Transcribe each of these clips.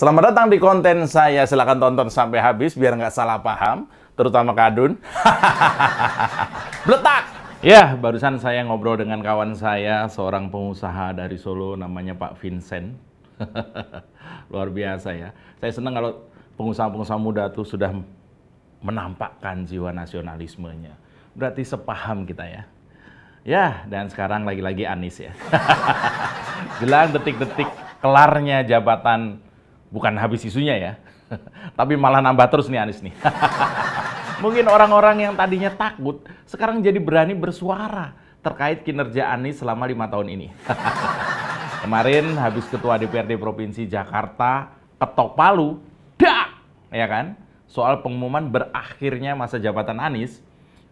Selamat datang di konten saya. Silahkan tonton sampai habis biar nggak salah paham, terutama Kadun. Bletak! Ya, barusan saya ngobrol dengan kawan saya, seorang pengusaha dari Solo, namanya Pak Vincent. Luar biasa ya. Saya senang kalau pengusaha-pengusaha muda tuh sudah menampakkan jiwa nasionalismenya. Berarti sepaham kita ya. Ya, dan sekarang lagi-lagi Anies ya. Jelang detik-detik kelarnya jabatan, bukan habis isunya ya, tapi malah nambah terus nih Anies nih. Mungkin orang-orang yang tadinya takut, sekarang jadi berani bersuara terkait kinerja Anies selama 5 tahun ini. Kemarin habis Ketua DPRD Provinsi Jakarta ketok palu, dak! Ya kan? Soal pengumuman berakhirnya masa jabatan Anies,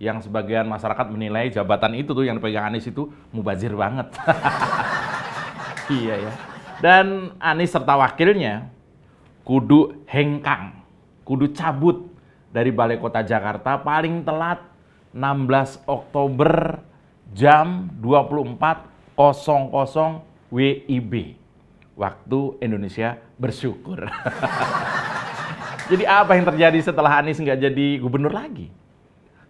yang sebagian masyarakat menilai jabatan itu tuh yang dipegang Anies itu mubazir banget. Iya ya. Dan Anies serta wakilnya kudu hengkang, kudu cabut dari Balai Kota Jakarta paling telat 16 Oktober jam 24.00 WIB. Waktu Indonesia bersyukur. Jadi apa yang terjadi setelah Anies nggak jadi gubernur lagi?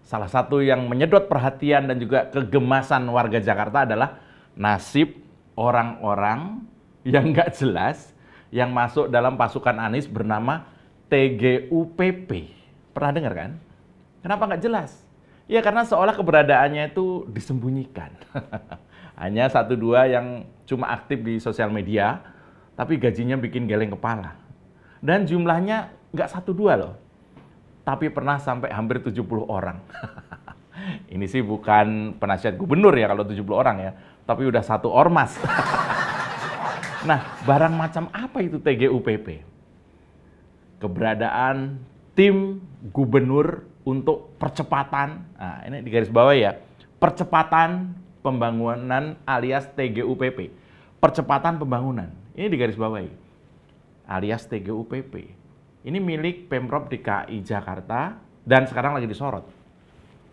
Salah satu yang menyedot perhatian dan juga kegemasan warga Jakarta adalah nasib orang-orang yang nggak jelas yang masuk dalam pasukan Anies bernama TGUPP. Pernah dengar kan? Kenapa nggak jelas? Ya karena seolah keberadaannya itu disembunyikan. Hanya 1-2 yang cuma aktif di sosial media, tapi gajinya bikin geleng kepala. Dan jumlahnya nggak 1-2 loh. Tapi pernah sampai hampir 70 orang. Ini sih bukan penasihat gubernur ya kalau 70 orang ya, tapi udah satu ormas. Nah, barang macam apa itu TGUPP? Keberadaan tim gubernur untuk percepatan, nah ini di garis bawah ya, percepatan pembangunan alias TGUPP. Percepatan pembangunan, ini di garis bawah ya, alias TGUPP. Ini milik Pemprov DKI Jakarta dan sekarang lagi disorot.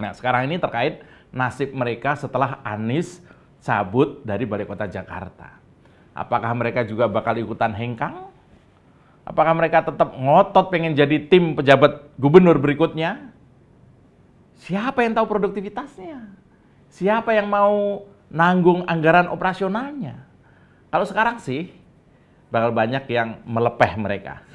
Nah, sekarang ini terkait nasib mereka setelah Anies cabut dari Balai Kota Jakarta. Apakah mereka juga bakal ikutan hengkang? Apakah mereka tetap ngotot pengen jadi tim pejabat gubernur berikutnya? Siapa yang tahu produktivitasnya? Siapa yang mau nanggung anggaran operasionalnya? Kalau sekarang sih, bakal banyak yang melepeh mereka.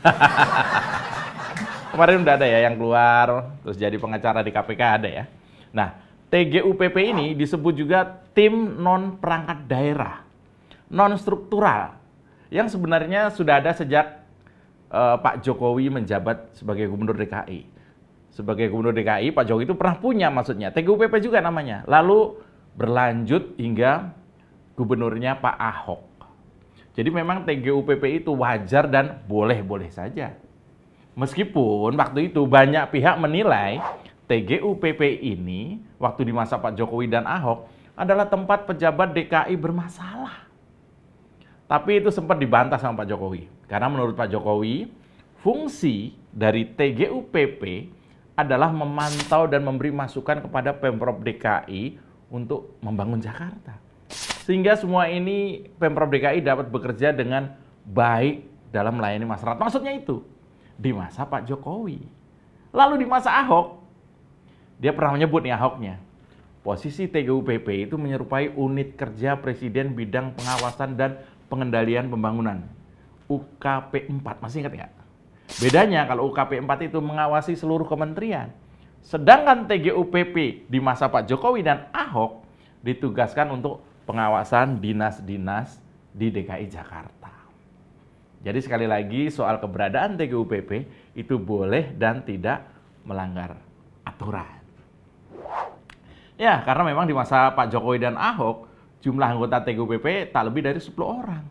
Kemarin udah ada ya yang keluar, terus jadi pengacara di KPK ada ya. Nah, TGUPP ini disebut juga tim non-perangkat daerah, non-struktural, yang sebenarnya sudah ada sejak Pak Jokowi menjabat sebagai Gubernur DKI. Sebagai Gubernur DKI, Pak Jokowi itu pernah punya maksudnya, TGUPP juga namanya. Lalu berlanjut hingga gubernurnya Pak Ahok. Jadi memang TGUPP itu wajar dan boleh-boleh saja. Meskipun waktu itu banyak pihak menilai TGUPP ini waktu di masa Pak Jokowi dan Ahok adalah tempat pejabat DKI bermasalah. Tapi itu sempat dibantah sama Pak Jokowi. Karena menurut Pak Jokowi, fungsi dari TGUPP adalah memantau dan memberi masukan kepada Pemprov DKI untuk membangun Jakarta. Sehingga semua ini Pemprov DKI dapat bekerja dengan baik dalam melayani masyarakat. Maksudnya itu, di masa Pak Jokowi. Lalu di masa Ahok, dia pernah menyebut nih Ahoknya, posisi TGUPP itu menyerupai unit kerja Presiden bidang pengawasan dan pengendalian pembangunan. UKP 4, masih ingat nggak? Bedanya kalau UKP 4 itu mengawasi seluruh kementerian. Sedangkan TGUPP di masa Pak Jokowi dan Ahok ditugaskan untuk pengawasan dinas-dinas di DKI Jakarta. Jadi sekali lagi soal keberadaan TGUPP itu boleh dan tidak melanggar aturan. Ya, karena memang di masa Pak Jokowi dan Ahok, jumlah anggota TGUPP tak lebih dari 10 orang.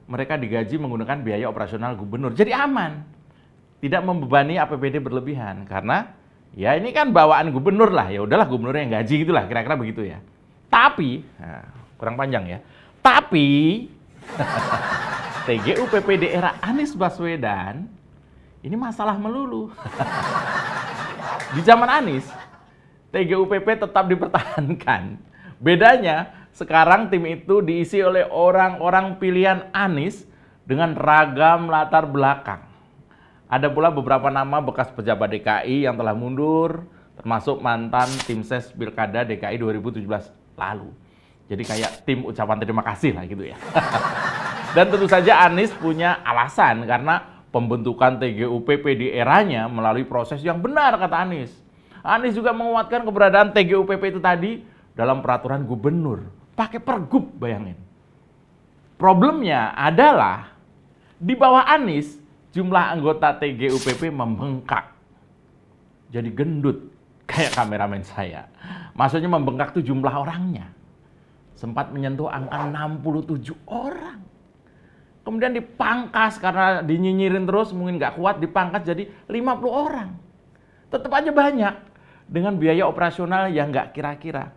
Mereka digaji menggunakan biaya operasional gubernur. Jadi aman. Tidak membebani APBD berlebihan. Karena ya ini kan bawaan gubernur lah. Ya udahlah gubernur yang gaji gitulah, kira-kira begitu ya. Tapi, nah, kurang panjang ya, tapi TGUPP di era Anies Baswedan ini masalah melulu. Di zaman Anies, TGUPP tetap dipertahankan. Bedanya, sekarang tim itu diisi oleh orang-orang pilihan Anies dengan ragam latar belakang. Ada pula beberapa nama bekas pejabat DKI yang telah mundur, termasuk mantan tim ses Pilkada DKI 2017 lalu. Jadi kayak tim ucapan terima kasih lah gitu ya. Dan tentu saja Anies punya alasan karena pembentukan TGUPP di eranya melalui proses yang benar, kata Anies. Anies juga menguatkan keberadaan TGUPP itu tadi dalam peraturan gubernur. Pakai pergub, bayangin. Problemnya adalah di bawah Anies, jumlah anggota TGUPP membengkak. Jadi gendut, kayak kameramen saya. Maksudnya membengkak tuh jumlah orangnya. Sempat menyentuh angka 67 orang. Kemudian dipangkas karena dinyinyirin terus, mungkin nggak kuat, dipangkas jadi 50 orang. Tetap aja banyak. Dengan biaya operasional yang nggak kira-kira.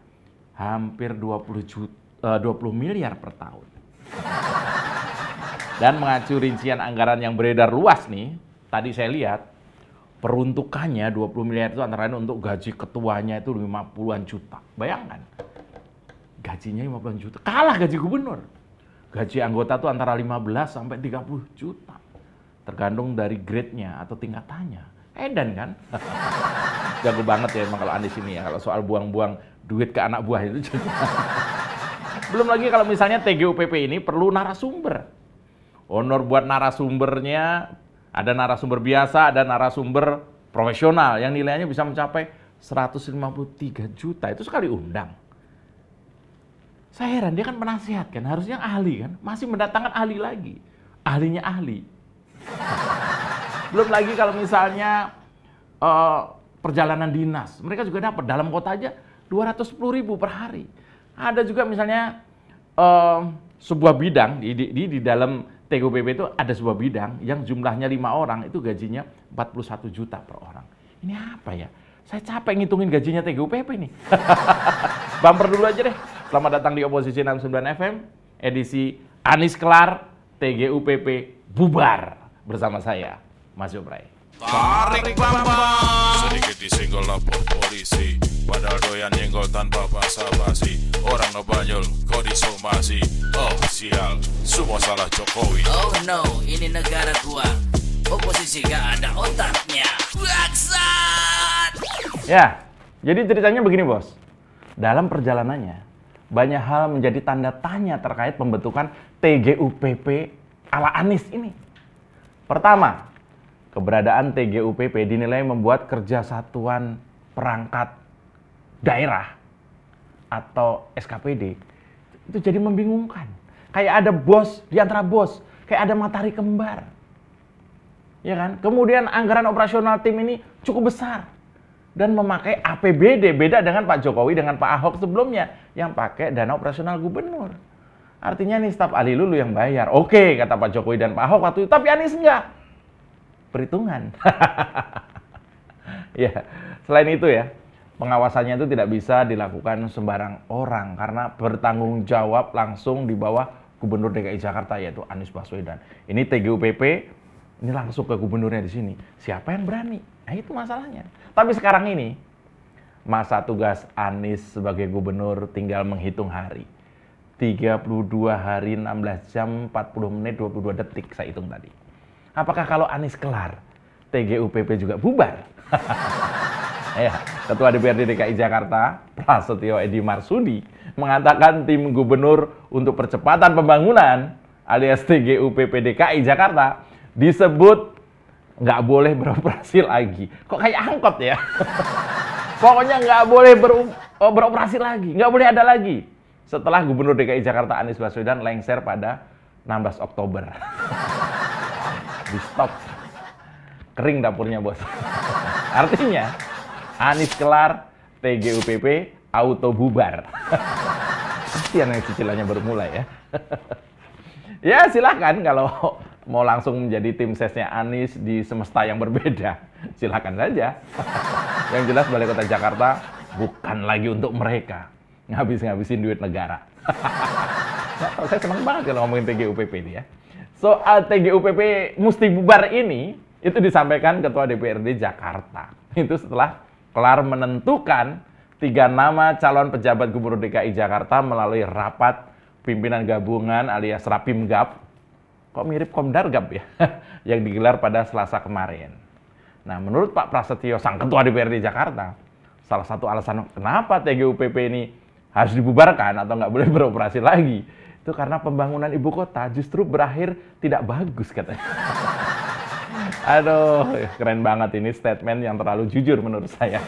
Hampir 20 miliar per tahun. Dan mengacu rincian anggaran yang beredar luas nih, tadi saya lihat, peruntukannya 20 miliar itu antara lain untuk gaji ketuanya itu 50-an juta. Bayangkan, gajinya 50-an juta, kalah gaji gubernur. Gaji anggota tuh antara 15 sampai 30 juta. Tergantung dari grade-nya atau tingkatannya. Edan kan? Jago banget ya emang kalau Anies ini ya, kalau soal buang-buang duit ke anak buah itu. Belum lagi kalau misalnya TGUPP ini perlu narasumber. Honor buat narasumbernya, ada narasumber biasa, ada narasumber profesional yang nilainya bisa mencapai 153 juta. Itu sekali undang. Saya heran, dia kan penasihat kan, harusnya ahli kan, masih mendatangkan ahli lagi. Ahlinya ahli. Belum lagi kalau misalnya perjalanan dinas, mereka juga dapat dalam kota aja 210.000 per hari. Ada juga misalnya sebuah bidang di dalam TGUPP itu ada sebuah bidang yang jumlahnya 5 orang, itu gajinya 41 juta per orang. Ini apa ya? Saya capek ngitungin gajinya TGUPP nih. Bumper dulu aja deh. Selamat datang di Oposisi 69 FM, edisi Anies kelar, TGUPP bubar. Bersama saya, Mas Yobray. Tarik bambang, sedikit disenggol lapor polisi, padahal doyan nyenggol tanpa basa-basi. Orang ngebanyol, kok disomasi. Oh sial, semua salah Jokowi. Oh no, ini negara gua. Oposisi gak ada otaknya. Bangsat! Ya, jadi ceritanya begini bos. Dalam perjalanannya, banyak hal menjadi tanda tanya terkait pembentukan TGUPP ala Anies ini. Pertama, keberadaan TGUPP dinilai membuat kerja satuan perangkat daerah atau SKPD itu jadi membingungkan. Kayak ada bos di antara bos, kayak ada matahari kembar. Ya kan? Kemudian anggaran operasional tim ini cukup besar dan memakai APBD, beda dengan Pak Jokowi dengan Pak Ahok sebelumnya yang pakai dana operasional gubernur. Artinya nih staf ahli lulu yang bayar. Oke, kata Pak Jokowi dan Pak Ahok waktu itu, tapi Anies enggak. Perhitungan. Ya, selain itu ya, pengawasannya itu tidak bisa dilakukan sembarang orang karena bertanggung jawab langsung di bawah Gubernur DKI Jakarta yaitu Anies Baswedan. Ini TGUPP, ini langsung ke gubernurnya di sini. Siapa yang berani? Nah, itu masalahnya. Tapi sekarang ini masa tugas Anies sebagai gubernur tinggal menghitung hari. 32 hari 16 jam 40 menit 22 detik saya hitung tadi. Apakah kalau Anies kelar, TGUPP juga bubar? Ya, Ketua DPRD DKI Jakarta, Prasetyo Edy Marsudi, mengatakan tim gubernur untuk percepatan pembangunan alias TGUPP DKI Jakarta disebut nggak boleh beroperasi lagi. Kok kayak angkot ya? Pokoknya nggak boleh beroperasi lagi, nggak boleh ada lagi. Setelah Gubernur DKI Jakarta Anies Baswedan lengser pada 16 Oktober. Di stop. Kering dapurnya bos. Artinya Anies kelar, TGUPP auto bubar. Kasihan yang cicilannya baru mulai ya. Ya silahkan kalau mau langsung menjadi tim sesnya Anies di semesta yang berbeda, silakan saja. Yang jelas Balai Kota Jakarta bukan lagi untuk mereka ngabisin duit negara. Nah, saya senang banget kalau ngomongin TGUPP ini ya. Soal TGUPP mesti bubar ini itu disampaikan Ketua DPRD Jakarta. Itu setelah kelar menentukan 3 nama calon pejabat Gubernur DKI Jakarta melalui rapat pimpinan gabungan alias Rapimgab kok mirip Komdargab ya, yang digelar pada Selasa kemarin. Nah, menurut Pak Prasetyo, sang Ketua DPRD Jakarta, salah satu alasan kenapa TGUPP ini harus dibubarkan atau nggak boleh beroperasi lagi, itu karena pembangunan ibu kota justru berakhir tidak bagus katanya. Aduh, keren banget ini statement yang terlalu jujur menurut saya.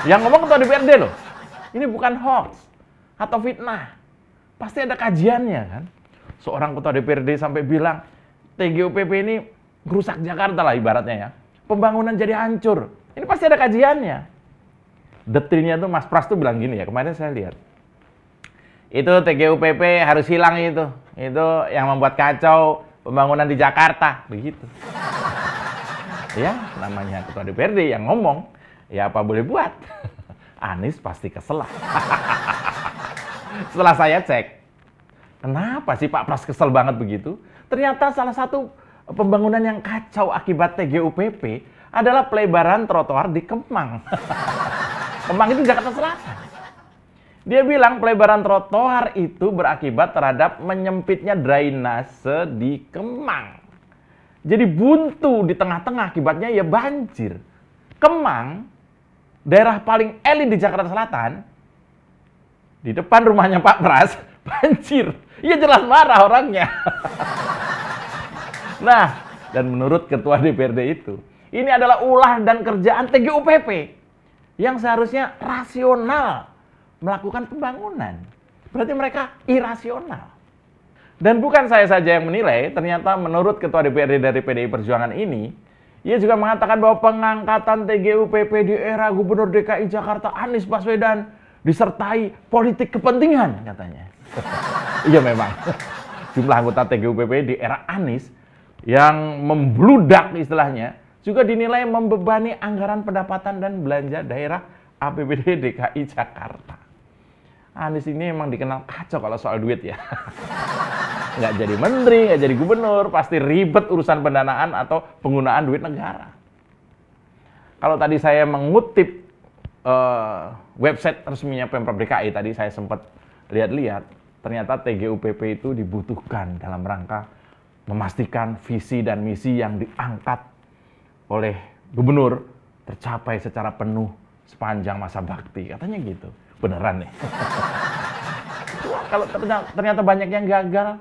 Yang ngomong Ketua DPRD loh, ini bukan hoax atau fitnah. Pasti ada kajiannya kan. Seorang Ketua DPRD sampai bilang, TGUPP ini merusak Jakarta lah ibaratnya ya. Pembangunan jadi hancur. Ini pasti ada kajiannya. Detailnya tuh Mas Pras tuh bilang gini ya, kemarin saya lihat. Itu TGUPP harus hilang itu. Itu yang membuat kacau pembangunan di Jakarta. Begitu. Ya, namanya Ketua DPRD yang ngomong. Ya apa boleh buat. Anies pasti kesel lah. Setelah saya cek, kenapa sih Pak Pras kesel banget begitu? Ternyata salah satu pembangunan yang kacau akibat TGUPP adalah pelebaran trotoar di Kemang. Kemang itu Jakarta Selatan. Dia bilang pelebaran trotoar itu berakibat terhadap menyempitnya drainase di Kemang. Jadi buntu di tengah-tengah, akibatnya ya banjir. Kemang, daerah paling elit di Jakarta Selatan, di depan rumahnya Pak Pras, banjir. Ya jelas marah orangnya. Nah, dan menurut Ketua DPRD itu, ini adalah ulah dan kerjaan TGUPP yang seharusnya rasional melakukan pembangunan. Berarti mereka irasional. Dan bukan saya saja yang menilai, ternyata menurut Ketua DPRD dari PDI Perjuangan ini, ia juga mengatakan bahwa pengangkatan TGUPP di era Gubernur DKI Jakarta Anies Baswedan disertai politik kepentingan, katanya. Iya memang, jumlah anggota TGUPP di era Anies yang membludak istilahnya, juga dinilai membebani anggaran pendapatan dan belanja daerah APBD DKI Jakarta. Anies ini emang dikenal kacau kalau soal duit ya. Nggak jadi menteri, nggak jadi gubernur, pasti ribet urusan pendanaan atau penggunaan duit negara. Kalau tadi saya mengutip website resminya Pemprov DKI, tadi saya sempat lihat-lihat, ternyata TGUPP itu dibutuhkan dalam rangka memastikan visi dan misi yang diangkat oleh gubernur tercapai secara penuh sepanjang masa bakti. Katanya gitu. Beneran nih. Kalau ternyata banyak yang gagal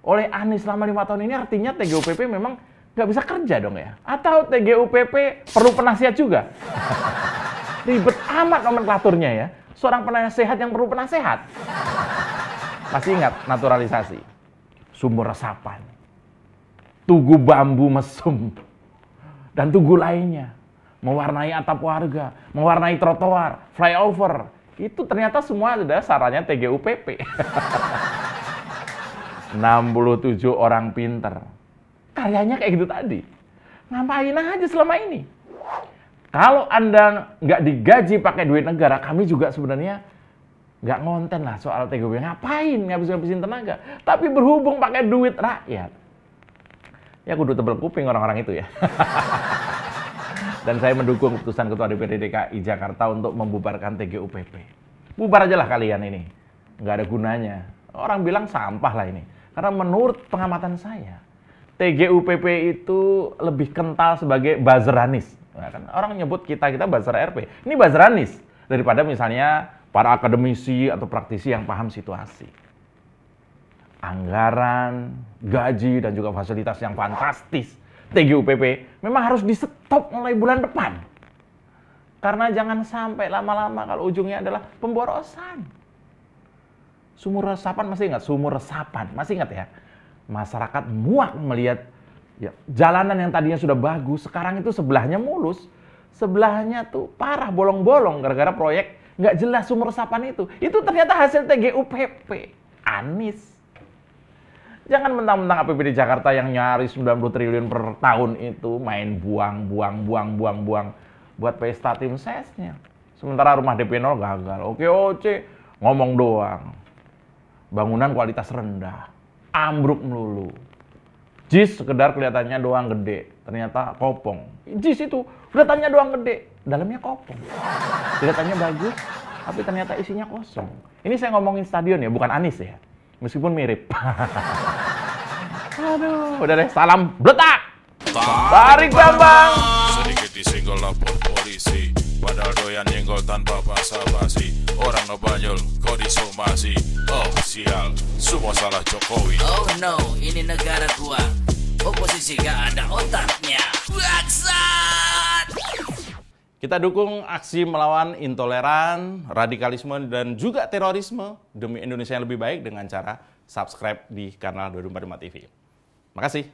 oleh Anies selama 5 tahun ini, artinya TGUPP memang nggak bisa kerja dong ya? Atau TGUPP perlu penasihat juga? Ribet amat nomenklaturnya ya. Seorang penasehat yang perlu penasehat. Masih ingat naturalisasi? Sumur resapan, tugu bambu mesum, dan tugu lainnya. Mewarnai atap warga, mewarnai trotoar, flyover. Itu ternyata semua adalah sarannya TGUPP. 67 orang pinter. Karyanya kayak gitu tadi. Ngapain aja selama ini? Kalau Anda nggak digaji pakai duit negara, kami juga sebenarnya nggak ngonten lah soal TGUPP. Ngapain ngabis-ngabisin tenaga? Tapi berhubung pakai duit rakyat. Ya kudu tebel kuping orang-orang itu ya. Dan saya mendukung keputusan Ketua DPRD DKI Jakarta untuk membubarkan TGUPP. Bubar aja lah kalian ini. Nggak ada gunanya. Orang bilang sampah lah ini. Karena menurut pengamatan saya, TGUPP itu lebih kental sebagai buzzer Anies. Nah, kan orang nyebut kita buzzer RP. Ini buzzer Anies. Daripada misalnya para akademisi atau praktisi yang paham situasi. Anggaran, gaji, dan juga fasilitas yang fantastis. TGUPP memang harus di-stop mulai bulan depan. Karena jangan sampai lama-lama kalau ujungnya adalah pemborosan. Sumur resapan, masih ingat? Sumur resapan, masih ingat ya? Masyarakat muak melihat ya, jalanan yang tadinya sudah bagus, sekarang itu sebelahnya mulus. Sebelahnya tuh parah, bolong-bolong gara-gara proyek nggak jelas sumur resapan itu. Itu ternyata hasil TGUPP. Anies. Jangan mentang-mentang APBD Jakarta yang nyaris 90 triliun per tahun itu main buang buat pesta tim sesnya. Sementara rumah DP 0 gagal. Oke, ngomong doang. Bangunan kualitas rendah, ambruk melulu. JIS sekedar kelihatannya doang gede, ternyata kopong. JIS itu kelihatannya doang gede, dalamnya kopong. Kelihatannya bagus, tapi ternyata isinya kosong. Ini saya ngomongin stadion ya, bukan Anies ya. Meskipun mirip. Aduh, udah deh, salam bletak! Tarik Bambang! Sedikit disenggol lapor polisi, padahal doyan nyenggol tanpa basa-basi. Orang ngebanyol, kok disomasi. Oh sial, semua salah Jokowi. Oh no, ini negara gua. Oposisi gak ada otaknya. Bangsat! Kita dukung aksi melawan intoleran, radikalisme, dan juga terorisme demi Indonesia yang lebih baik dengan cara subscribe di kanal 245 TV. Makasih.